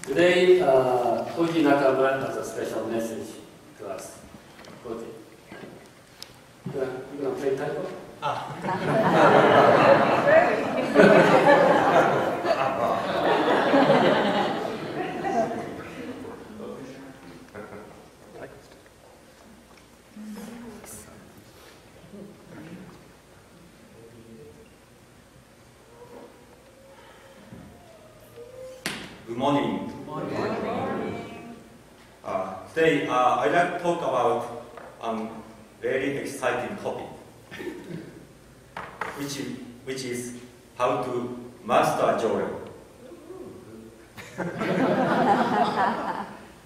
Today, Koji Nakamura has a special message to us. Koji, you gonna play Taiko? Good morning. Today, I'd like to talk about a very exciting topic, which is how to master Jyorei.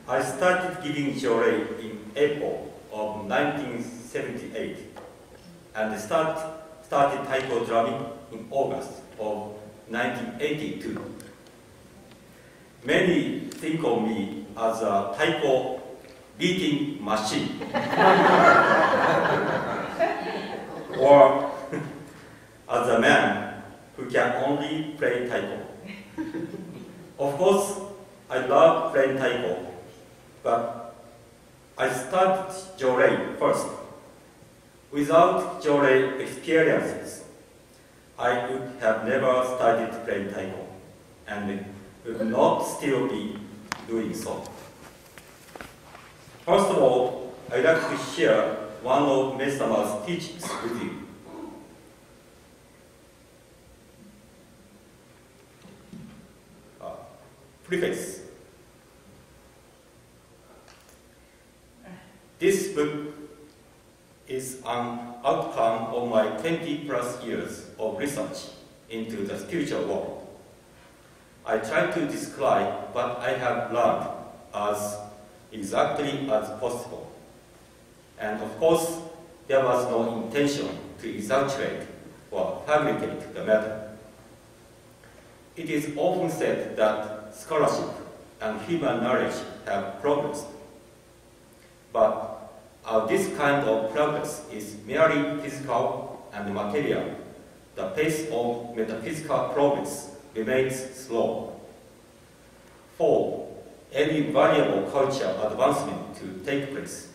I started giving Jyorei in April of 1978 and started Taiko drumming in August of 1982. Many think of me as a Taiko beating machine or as a man who can only play Taiko. Of course, I love playing Taiko, but I started Jyorei first. Without Jyorei experiences, I would have never started playing Taiko and would not still be doing so. First of all, I'd like to share one of Mesama's teachings with you. Preface. This book is an outcome of my 20+ years of research into the spiritual world. I try to describe what I have learned as exactly as possible. And of course, there was no intention to exaggerate or fabricate the matter. It is often said that scholarship and human knowledge have progressed. But this kind of progress is merely physical and material. The pace of metaphysical progress remains slow. For any valuable cultural advancement to take place,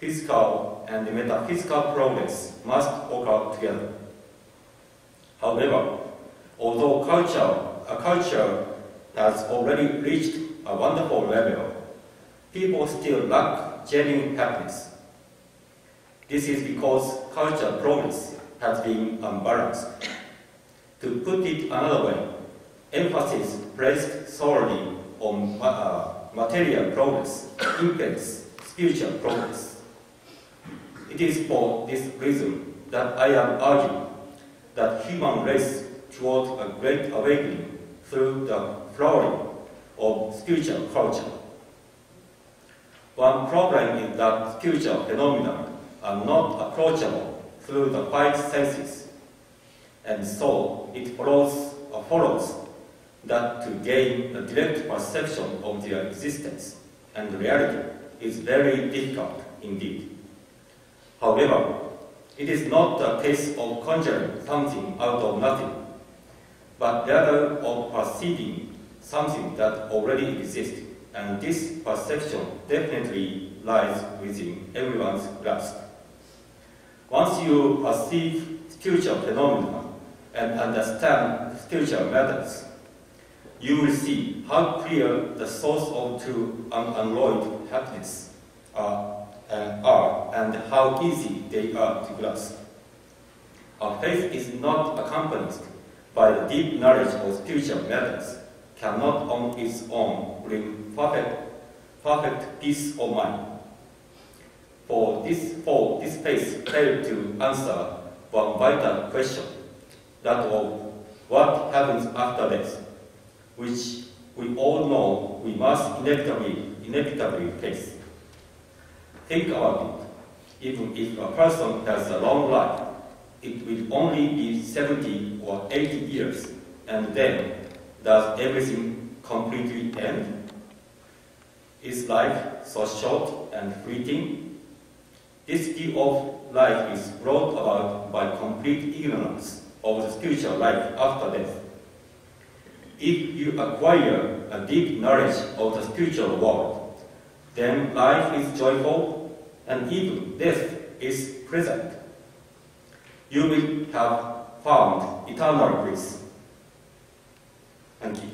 physical and metaphysical progress must occur together. However, although a culture has already reached a wonderful level, people still lack genuine happiness. This is because cultural progress has been unbalanced. To put it another way, emphasis placed solely on material progress impedes spiritual progress. It is for this reason that I am arguing that human race toward a great awakening through the flowering of spiritual culture. One problem is that spiritual phenomena are not approachable through the five senses, and so it follows that to gain a direct perception of their existence and reality is very difficult indeed. However, it is not a case of conjuring something out of nothing, but rather of perceiving something that already exists, and this perception definitely lies within everyone's grasp. Once you perceive spiritual phenomena and understand spiritual matters, you will see how clear the source of true unalloyed happiness are and how easy they are to grasp. Our faith is not accompanied by the deep knowledge of spiritual matters, cannot on its own bring perfect peace of mind. For this faith failed to answer one vital question, that of what happens after death, which we all know we must inevitably face. Think about it. Even if a person has a long life, it will only be 70 or 80 years, and then does everything completely end? Is life so short and fleeting? This view of life is brought about by complete ignorance of the spiritual life after death. If you acquire a deep knowledge of the spiritual world, then life is joyful and even death is present. You will have found eternal bliss. Thank you.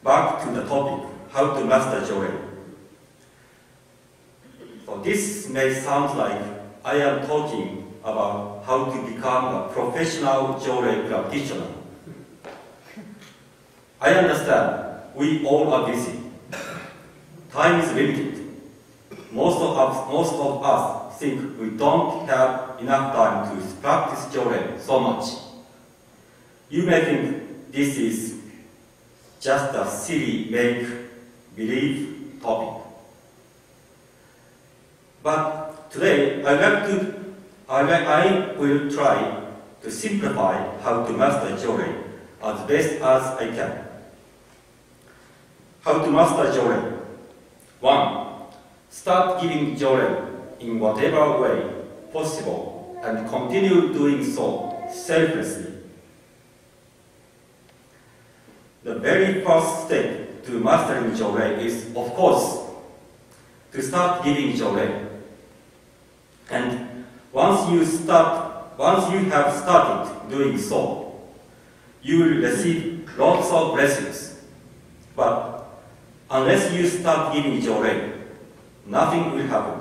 Back to the topic, how to master Jyorei. So this may sound like I am talking about how to become a professional Jyorei practitioner. I understand we all are busy. Time is limited. Most of us think we don't have enough time to practice Jyorei so much. You may think this is just a silly make-believe topic. But today, I will try to simplify how to master Jyorei as best as I can. How to master Jyorei. 1. Start giving Jyorei in whatever way possible and continue doing so selflessly. The very first step to mastering Jyorei is, of course, to start giving Jyorei. And once you have started doing so, you will receive lots of blessings. But unless you start giving Jyorei, nothing will happen.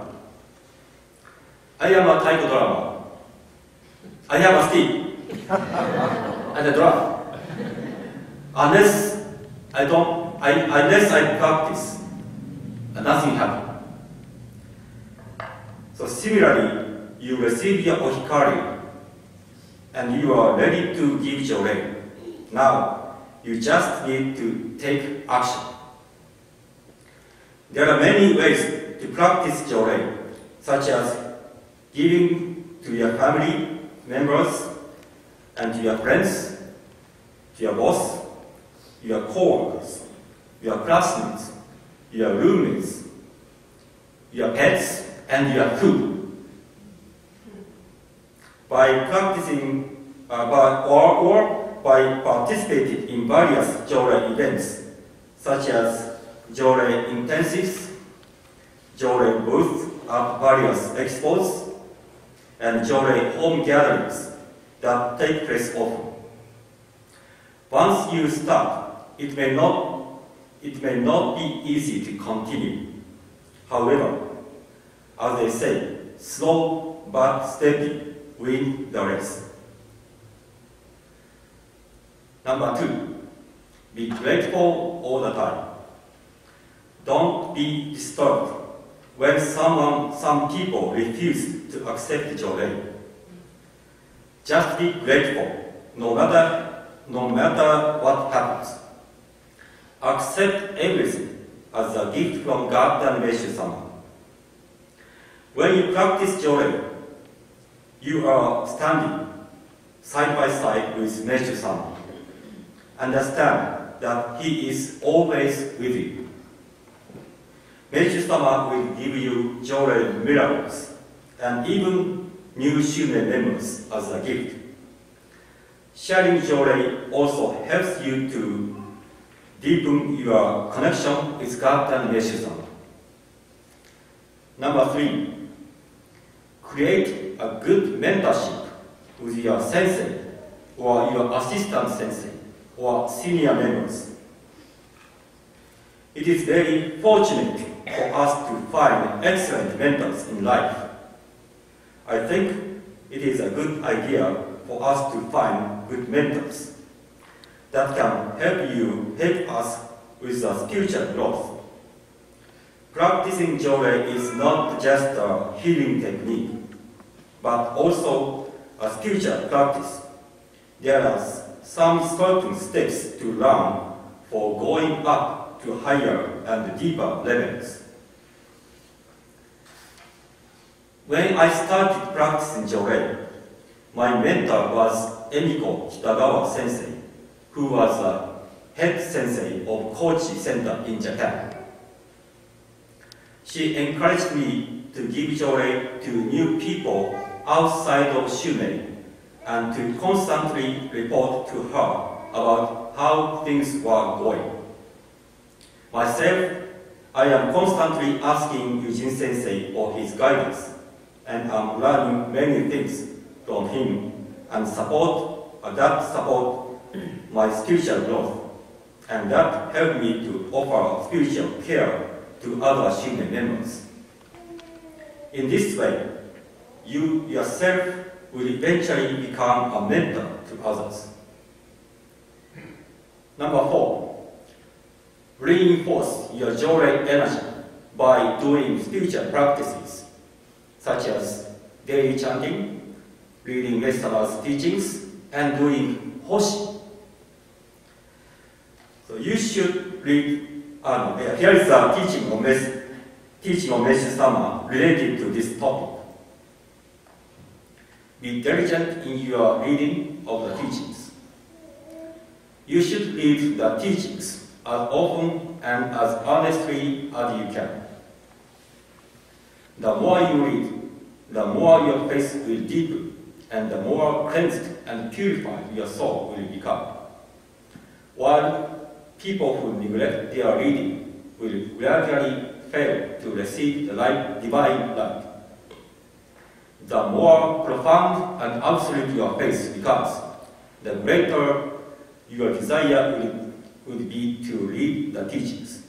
I am a Taiko drummer. I have a stick and a drum. Unless I practice, nothing happens. So similarly, you receive your ohikari and you are ready to give Jyorei. Now, you just need to take action. There are many ways to practice Jyorei, such as giving to your family members and to your friends, to your boss, your co-workers, your classmates, your roommates, your pets, and your food. By practicing or by participating in various Jyorei events, such as Jyorei intensives, Jyorei booths at various expos, and Jyorei home gatherings that take place often. Once you start, it may not be easy to continue. However, as they say, slow but steady win the race. Number 2, be grateful all the time. Don't be disturbed when some people refuse to accept Jyorei. Just be grateful, no matter what happens. Accept everything as a gift from God and Meishu-sama. When you practice Jyorei, you are standing side by side with Meishu-sama. Understand that he is always with you. Meishu-sama will give you Jyorei miracles and even new Shumei members as a gift. Sharing Jyorei also helps you to deepen your connection with God and Meishu-sama. Number 3, create a good mentorship with your sensei or your assistant sensei or senior members. It is very fortunate for us to find excellent mentors in life. I think it is a good idea for us to find good mentors that can help us with our spiritual growth. Practicing Jyorei is not just a healing technique, but also a spiritual practice. There are some certain steps to learn for going up to higher and deeper levels. When I started practicing Jyorei, my mentor was Emiko Kitagawa Sensei, who was a head sensei of Kochi Center in Japan. She encouraged me to give Jyorei to new people outside of Shumei and to constantly report to her about how things were going. Myself, I am constantly asking Eugene Sensei for his guidance, and I'm learning many things from him and that support my spiritual growth, and that helped me to offer spiritual care to other Shumei members. In this way, you yourself will eventually become a mentor to others. Number 4, reinforce your Jyorei energy by doing spiritual practices such as daily chanting, reading Master's teachings, and doing Hoshi. So you should read, here is a teaching of Meishu-sama related to this topic. Be diligent in your reading of the teachings. You should read the teachings as often and as honestly as you can. The more you read, the more your faith will deepen, and the more cleansed and purified your soul will become. While people who neglect their reading will gradually fail to receive the divine light. The more profound and absolute your faith becomes, the greater your desire would be to read the teachings.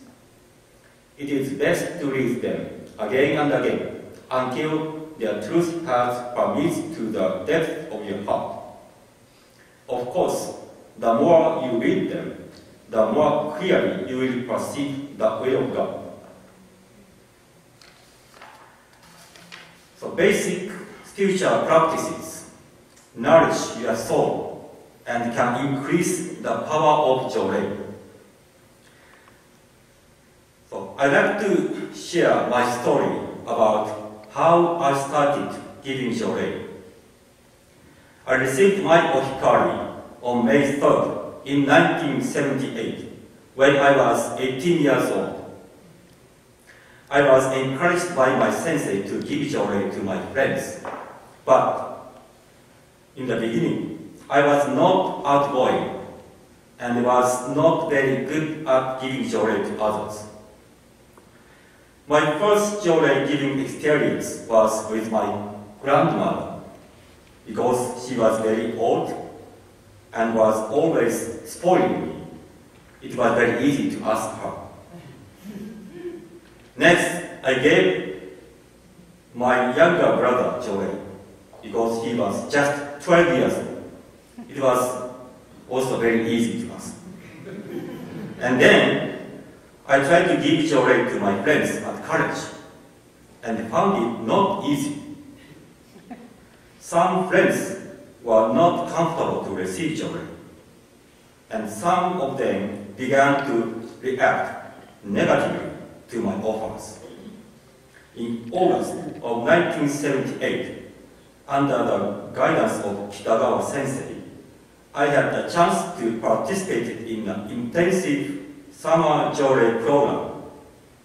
It is best to read them again and again until their truth has permeated to the depth of your heart. Of course, the more you read them, the more clearly you will perceive the will of God. So basic spiritual practices nourish your soul and can increase the power of Jyorei. So I'd like to share my story about how I started giving Jyorei. I received my ohikari on May 3rd in 1978 when I was 18 years old. I was encouraged by my sensei to give Jyorei to my friends, but in the beginning, I was not outgoing and was not very good at giving Jyorei to others. My first Jyorei giving experience was with my grandmother because she was very old and was always spoiling me. It was very easy to ask her. Next, I gave my younger brother Jyorei because he was just 12 years old. It was also very easy to ask. And then I tried to give Jyorei to my friends at college and found it not easy. Some friends were not comfortable to receive Jyorei, and some of them began to react negatively to my offers. In August of 1978, under the guidance of Kitagawa Sensei, I had the chance to participate in an intensive summer Jyorei program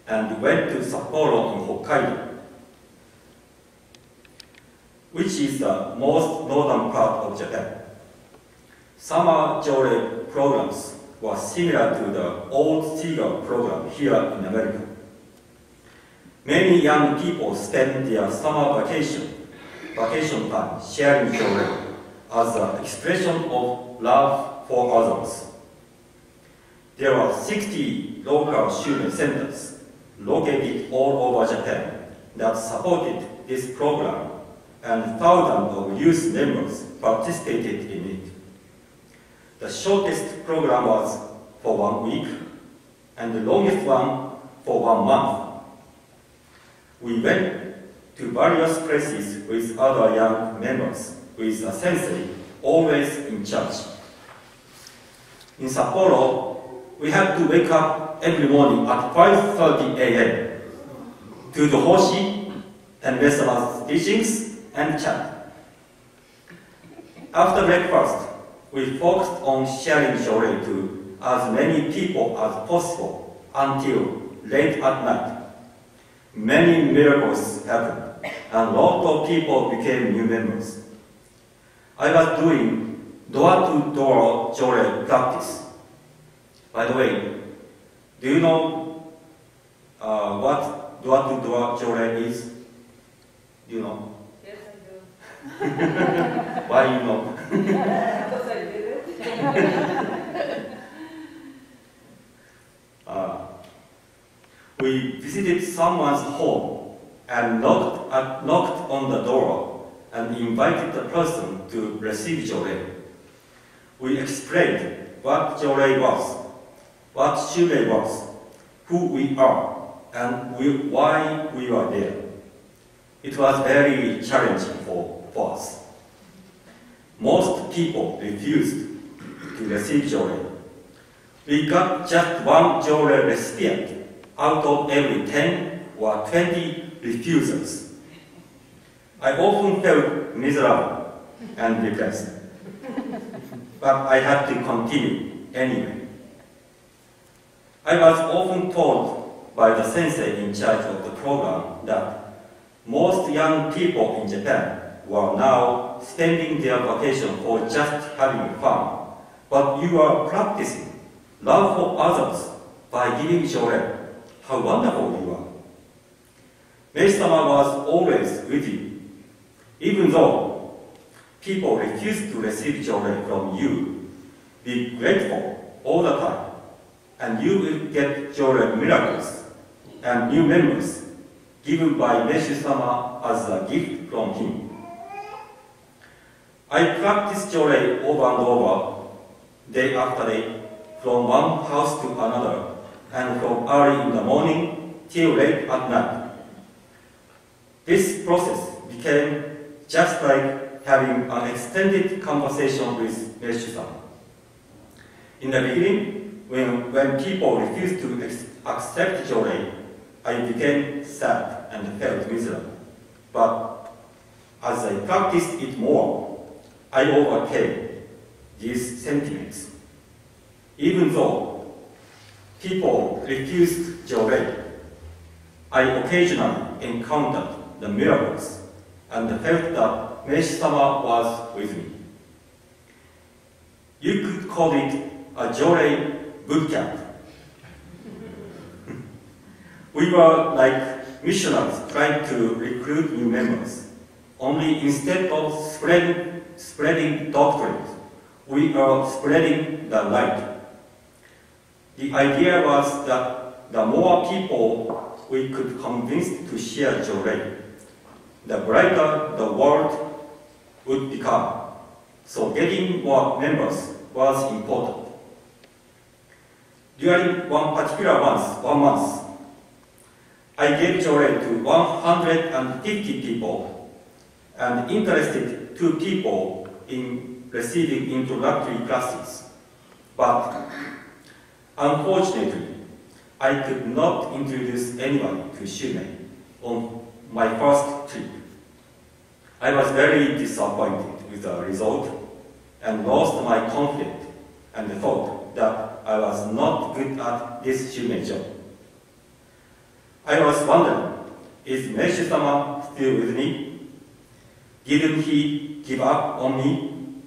and went to Sapporo in Hokkaido, which is the most northern part of Japan. Summer Jyorei programs were similar to the old Seagull program here in America. Many young people spend their summer vacation time sharing Jyorei as an expression of love for others. There are 60 local Shumei centers located all over Japan that supported this program, and thousands of youth members participated in it. The shortest program was for 1 week, and the longest one for 1 month. We went to various places with other young members, with a sensei always in charge. In Sapporo, we had to wake up every morning at 5:30 a.m. to do Hoshi and Master's teachings and chant. After breakfast, we focused on sharing Jyorei to as many people as possible until late at night. Many miracles happened. and a lot of people became new members. I was doing door-to-door Jyorei practice. By the way, do you know what door-to-door Jyorei is? Do you know? Yes, I do. Why you know? Because I did it. We visited someone's home and knocked on the door and invited the person to receive Jyorei. We explained what Jyorei was, what Shumei was, who we are, and why we were there. It was very challenging for us. Most people refused to receive Jyorei. We got just one Jyorei recipient out of every 10 or 20 refusals. I often felt miserable and depressed, but I had to continue anyway. I was often told by the sensei in charge of the program that most young people in Japan were now spending their vacation for just having fun, but you are practicing love for others by giving Jyorei. How wonderful you are. Meiji-sama was always with you. Even though people refuse to receive Jyorei from you, be grateful all the time, and you will get Jyorei miracles and new members given by Meiji-sama as a gift from him. I practiced Jyorei over and over, day after day, from one house to another, and from early in the morning till late at night. This process became just like having an extended conversation with Meiji-sama. In the beginning, when people refused to accept Jyorei, I became sad and felt miserable. But as I practiced it more, I overcame these sentiments. Even though people refused Jyorei, I occasionally encountered the miracles and felt that Meiji-sama was with me. You could call it a Jyorei boot camp. We were like missionaries trying to recruit new members. Only instead of spreading doctrines, we are spreading the light. The idea was that the more people we could convince to share Jyorei, the brighter the world would become. So getting more members was important. During one month, I gave Jyorei to 150 people and interested 2 people in receiving introductory classes. But unfortunately, I could not introduce anyone to Shumei on my first trip. I was very disappointed with the result and lost my confidence and thought that I was not good at this Shumei job. I was wondering, is Meiji-sama still with me? Didn't he give up on me?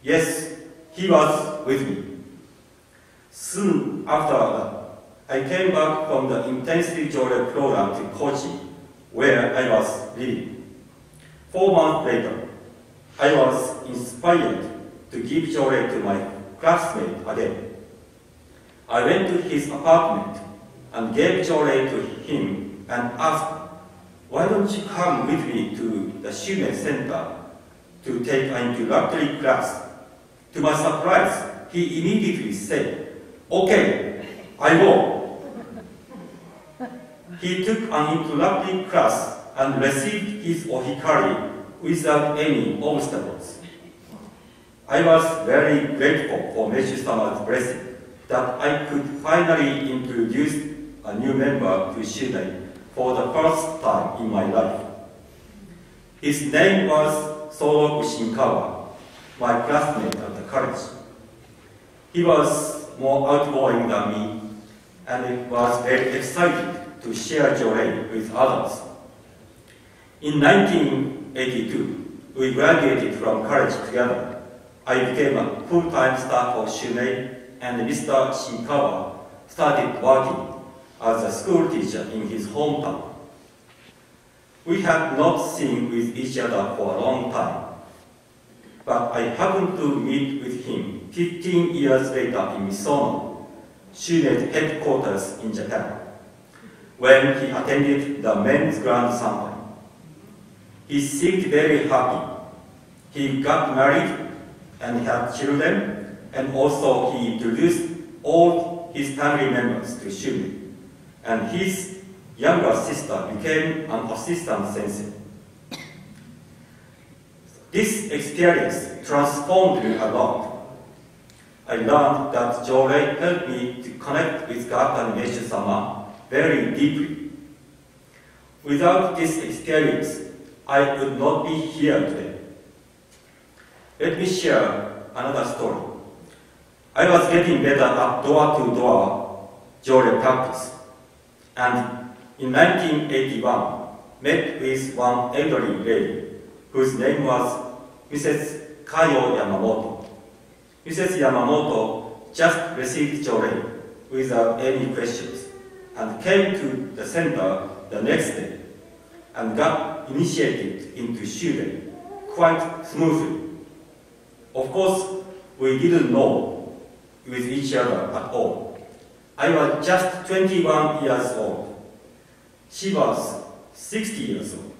Yes, he was with me. Soon after that, I came back from the intensive Jyorei program to Kochi, where I was living. 4 months later, I was inspired to give Jyorei to my classmate again. I went to his apartment and gave Jyorei to him and asked, "Why don't you come with me to the Shumei Center to take an introductory class?" To my surprise, he immediately said, "Okay, I will." He took an introductory class and received his ohikari without any obstacles. I was very grateful for Meiji-sama's blessing that I could finally introduce a new member to Shumei for the first time in my life. His name was Soroku Shinkawa, my classmate at the college. He was more outgoing than me, and I was very excited to share Jyorei with others. In 1982, we graduated from college together. I became a full-time staff of Shumei, and Mr. Shikawa started working as a school teacher in his hometown. We had not seen with each other for a long time, but I happened to meet with him 15 years later in Misono, Shumei's headquarters in Japan, when he attended the men's grand sangha. He seemed very happy. He got married and had children, and also he introduced all his family members to Shumei, and his younger sister became an assistant sensei. This experience transformed me a lot. I learned that Jyorei helped me to connect with God and Meishu-sama very deeply. Without this experience, I would not be here today. Let me share another story. I was getting better at door-to-door Jyorei practice, and in 1981, met with one elderly lady whose name was Mrs. Kayo Yamamoto. Mrs. Yamamoto just received Jyorei without any questions and came to the center the next day and got initiated into Shumei quite smoothly. Of course, we didn't know with each other at all. I was just 21 years old. She was 60 years old.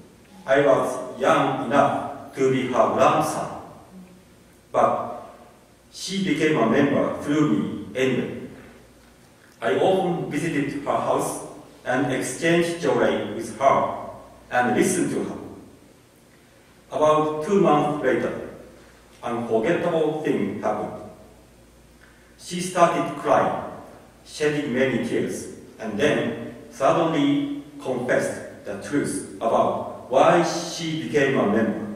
I was young enough to be her grandson. But she became a member through me anyway. I often visited her house and exchanged Jyorei with her and listened to her. About 2 months later, an unforgettable thing happened. She started crying, shedding many tears, and then suddenly confessed the truth about why she became a member.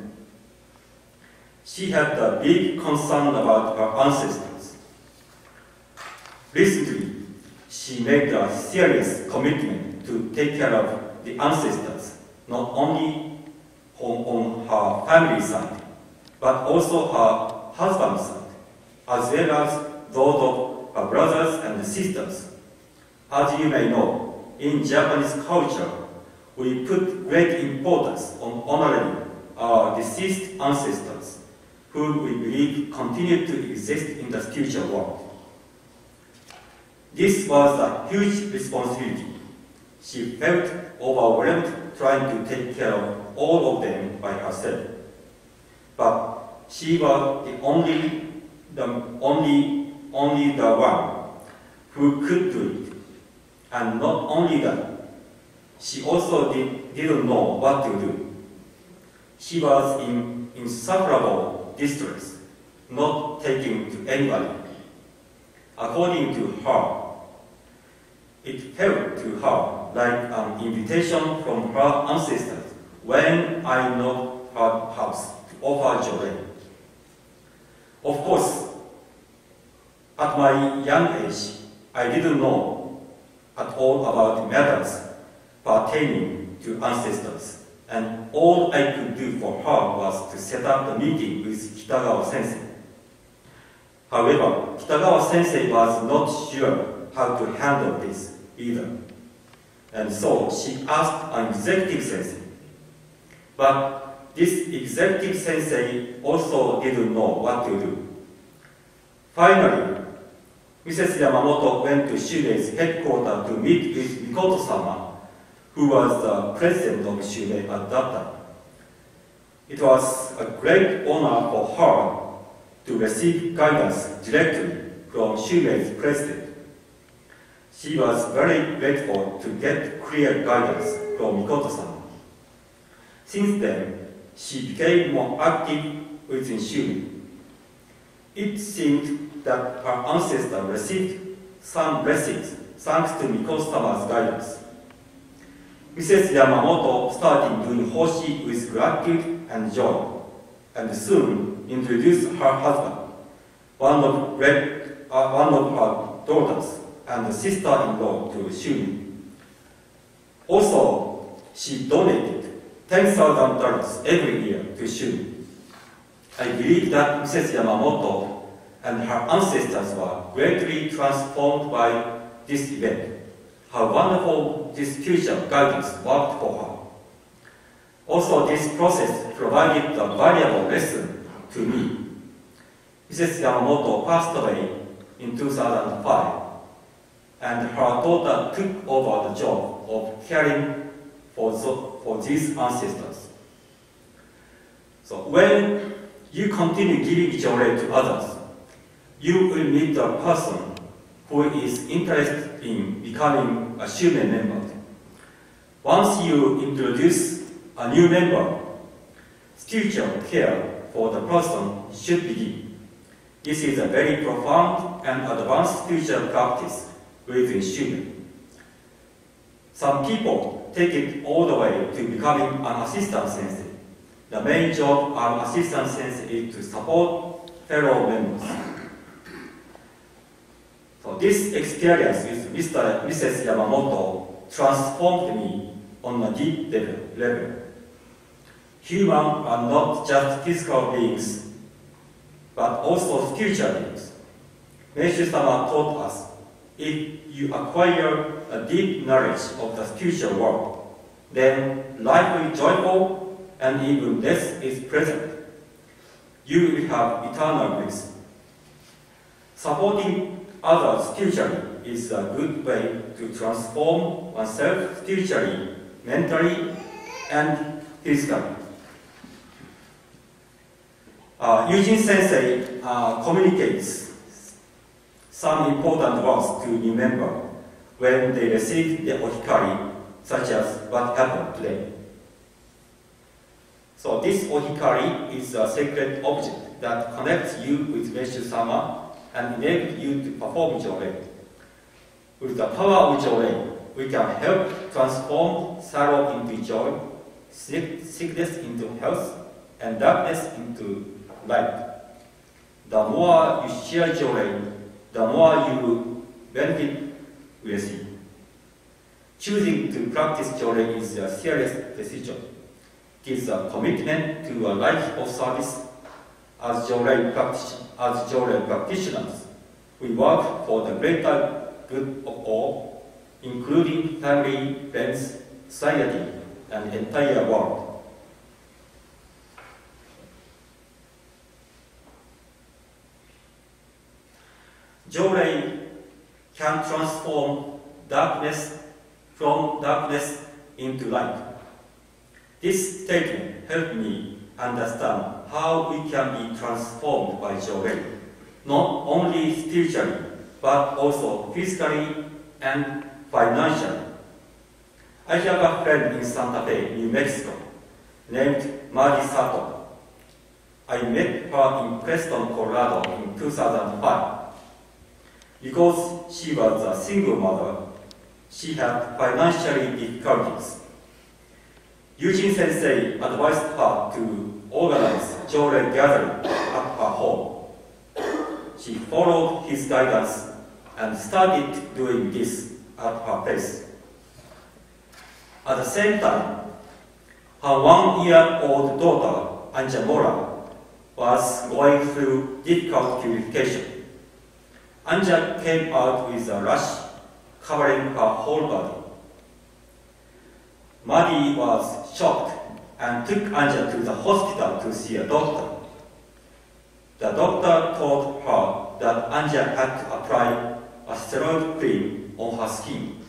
She had a big concern about her ancestors. Recently, she made a serious commitment to take care of the ancestors, not only on her family side, but also her husband's side, as well as those of her brothers and sisters. As you may know, in Japanese culture, we put great importance on honoring our deceased ancestors, whom we believe continue to exist in the future world. This was a huge responsibility. She felt overwhelmed trying to take care of all of them by herself. But she was the only one who could do it. And not only that, she also didn't know what to do. She was in insufferable distress, not taking to anybody. According to her, it felt to her like an invitation from her ancestors when I knocked her house to offer Jyorei. Of course, at my young age, I didn't know at all about matters pertaining to ancestors, and all I could do for her was to set up the meeting with Kitagawa Sensei. However, Kitagawa Sensei was not sure how to handle this either, and so she asked an executive sensei. But this executive sensei also didn't know what to do. Finally, Mrs. Yamamoto went to Shumei's headquarters to meet with Makoto-sama, who was the president of Shumei at that time. It was a great honor for her to receive guidance directly from Shumei's president. She was very grateful to get clear guidance from Makoto-sama. Since then, she became more active within Shumei. It seemed that her ancestors received some blessings thanks to Makoto-sama's guidance. Mrs. Yamamoto started doing hoshi with gratitude and joy, and soon introduced her husband, one of her daughters, and sister-in-law to Shumei. Also, she donated $10,000 every year to Shumei. I believe that Mrs. Yamamoto and her ancestors were greatly transformed by this event. How wonderful this future guidance worked for her. Also, this process provided a valuable lesson to me. Mrs. Yamamoto passed away in 2005, and her daughter took over the job of caring for these ancestors. So when you continue giving Jyorei to others, you will meet a person who is interested in becoming a Shumei member. Once you introduce a new member, spiritual care for the person should begin. This is a very profound and advanced spiritual practice within Shumei. Some people take it all the way to becoming an assistant sensei. The main job of an assistant sensei is to support fellow members. So this experience with Mrs. Yamamoto transformed me on a deep level. Humans are not just physical beings, but also spiritual beings. Meishu-sama taught us, if you acquire a deep knowledge of the spiritual world, then life will be joyful and even death is present. You will have eternal bliss. Supporting others spiritually is a good way to transform oneself spiritually, mentally, and physically. Eugene Sensei communicates some important words to new members when they receive the ohikari, such as what happened today. So this ohikari is a sacred object that connects you with Meishu-sama and enables you to perform Jyorei. With the power of Jyorei, we can help transform sorrow into joy, sickness into health, and darkness into light. The more you share Jyorei, the more you benefit will receive. Choosing to practice Jyorei is a serious decision. It is a commitment to a life of service. As Jyorei practitioners, we work for the greater good of all, including family, friends, society, and the entire world. Jyorei can transform darkness from darkness into light. This statement helped me understand how we can be transformed by Jyorei, not only spiritually, but also physically and financially. I have a friend in Santa Fe, New Mexico, named Mari Sato. I met her in Preston, Colorado in 2005. Because she was a single mother, she had financial difficulties. Eugene Sensei advised her to organize Jyorei gathering at her home. She followed his guidance and started doing this at her place. At the same time, her 1-year-old daughter, Anja, was going through difficult purification. Anja came out with a rash covering her whole body. Maddie was shocked and took Anja to the hospital to see a doctor. The doctor told her that Anja had to apply a steroid cream on her skin.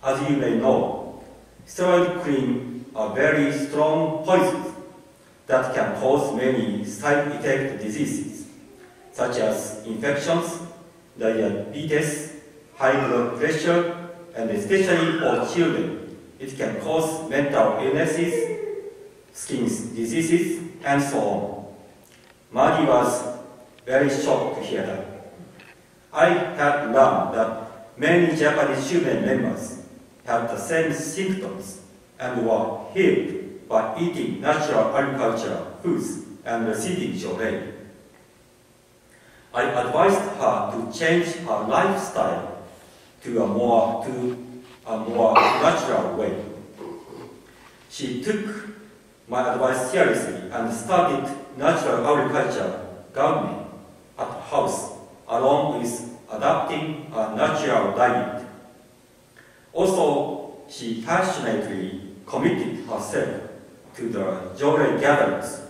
As you may know, steroid cream are very strong poisons that can cause many side effect diseases, such as infections, diabetes, high blood pressure, and especially for children, it can cause mental illnesses, skin diseases, and so on. Maddie was very shocked to hear that. I had learned that many Japanese Shumei members have the same symptoms and were healed by eating natural agricultural foods and receiving Jyorei. I advised her to change her lifestyle to a more natural way. She took my advice seriously and started natural agriculture gardening at the house, along with adapting a natural diet. Also, she passionately committed herself to the Jyorei gatherings.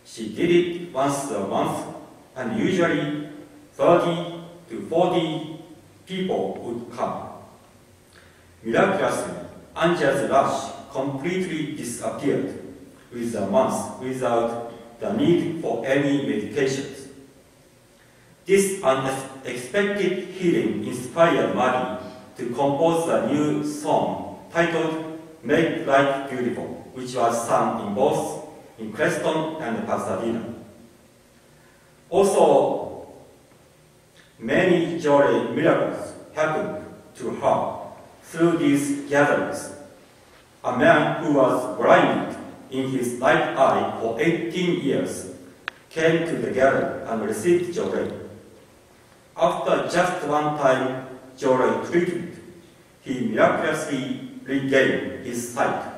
She did it once a month, and usually 30 to 40 people would come. Miraculously, Angela's rash completely disappeared within a month without the need for any medications. This unexpected healing inspired Maddie to compose a new song titled Make Life Beautiful, which was sung in both in Creston and Pasadena. Also, many Jyorei miracles happened to her through these gatherings. A man who was blinded in his right eye for 18 years came to the gathering and received Jyorei. After just one time Jyorei treatment, he miraculously regained his sight.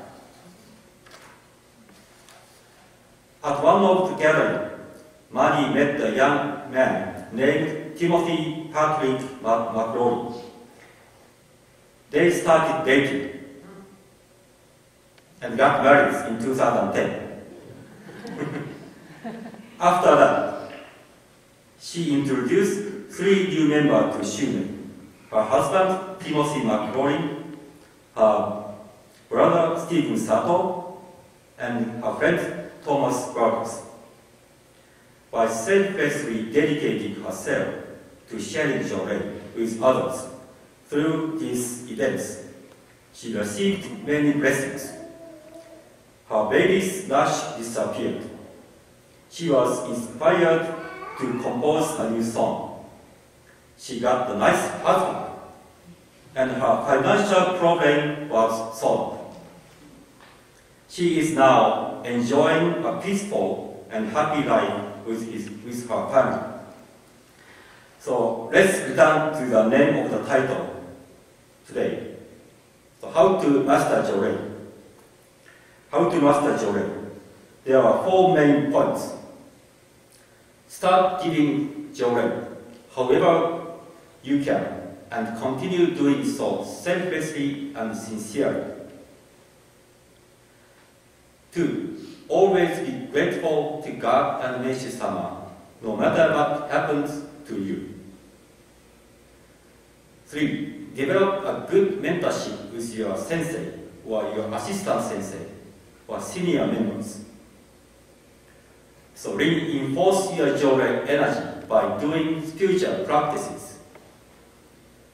At one of the gatherings, Maddie met a young man named Timothy Patrick McLaurin. They started dating and got married in 2010. After that, she introduced 3 new members to Shumei: her husband, Timothy McLaurin, her brother, Stephen Sato, and her friend, Thomas Burgess. By selflessly dedicating herself to sharing Jyorei with others through these events, she received many blessings. Her baby's rash disappeared. She was inspired to compose a new song. She got a nice husband, and her financial problem was solved. She is now enjoying a peaceful and happy life with her family. So let's return to the name of the title today. So how to master Jyorei? How to master Jyorei? There are 4 main points. Start giving Jyorei however you can, and continue doing so selflessly and sincerely. 2. Always be grateful to God and Meishu-sama, no matter what happens to you. 3. Develop a good mentorship with your sensei or your assistant sensei or senior members. So reinforce your Jyorei energy by doing spiritual practices,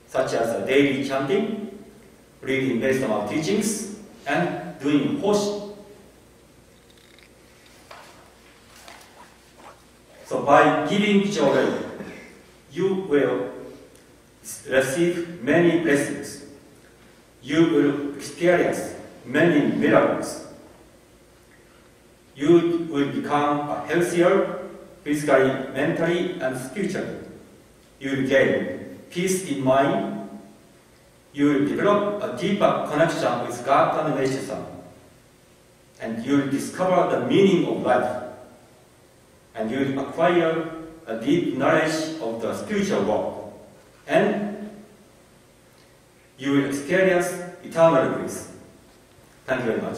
such as daily chanting, reading based on our teachings, and doing hoshi. So by giving Jyorei, you will receive many blessings. You will experience many miracles. You will become healthier physically, mentally, and spiritually. You will gain peace in mind. You will develop a deeper connection with God and Meishu-sama. And you will discover the meaning of life. And you will acquire a deep knowledge of the spiritual world. And you will experience eternal bliss. Thank you very much.